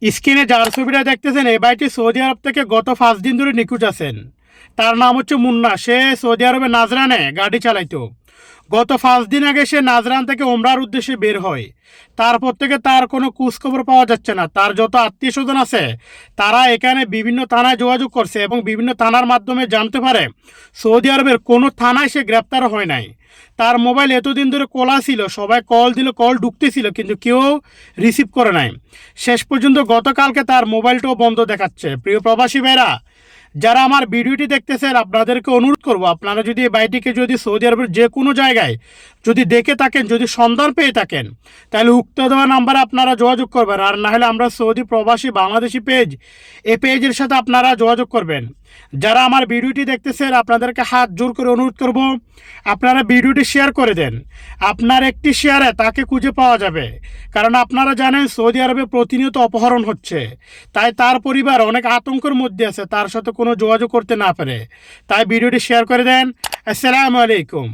স্ক্রিনে যার ছবিটা দেখতেছেন এই ভাইটি সৌদি আরব থেকে গত 5 দিন ধরে নিখোঁজ আছেন। তার নাম হচ্ছে মুন্না। সে সৌদি আরবে নাজরানে গাড়ি চালাইতো। গত 5 দিন আগে সে নাজরান থেকে ওমরার উদ্দেশ্যে বের হয়। তারপর থেকে তার কোনো খোঁজখবর পাওয়া যাচ্ছে না। তার যত আত্মীয় স্বজন আছে তারা এখানে বিভিন্ন থানায় যোগাযোগ করছে এবং বিভিন্ন থানার মাধ্যমে জানতে পারে সৌদি আরবের কোনো থানায় সে গ্রেপ্তার হয় নাই। তার মোবাইল এতদিন ধরে খোলা ছিল, সবাই কল দিল, কল ঢুকতেছিল কিন্তু কেউ রিসিভ করে নাই। শেষ পর্যন্ত গতকালকে তার মোবাইলটাও বন্ধ দেখাচ্ছে। প্রিয় প্রবাসী ভাইরা, যারা আমার ভিডিওটি দেখতেছেন আপনাদেরকে অনুরোধ করব, আপনারা যদি এই ভাইটিকে যদি সৌদি আরবের যে কোনো জায়গায় যদি দেখে থাকেন, যদি সন্ধান পেয়ে থাকেন, তাহলে উক্ত দেওয়া নাম্বারে আপনারা যোগাযোগ করবেন। আর না হলে আমরা সৌদি প্রবাসী বাংলাদেশি পেজ, এই পেজের সাথে আপনারা যোগাযোগ করবেন। যারা আমার ভিডিওটি দেখতেছেন আপনাদেরকে হাত জোর করে অনুরোধ করব, আপনারা ভিডিওটি শেয়ার করে দেন। আপনার একটি শেয়ারে তাকে খুঁজে পাওয়া যাবে। কারণ আপনারা জানেন সৌদি আরবে প্রতিনিয়ত অপহরণ হচ্ছে, তাই তার পরিবার অনেক আতঙ্কের মধ্যে আছে, তার সাথে কোনো যোগাযোগ করতে না পারে। তাই ভিডিওটি শেয়ার করে দেন। আসসালামু আলাইকুম।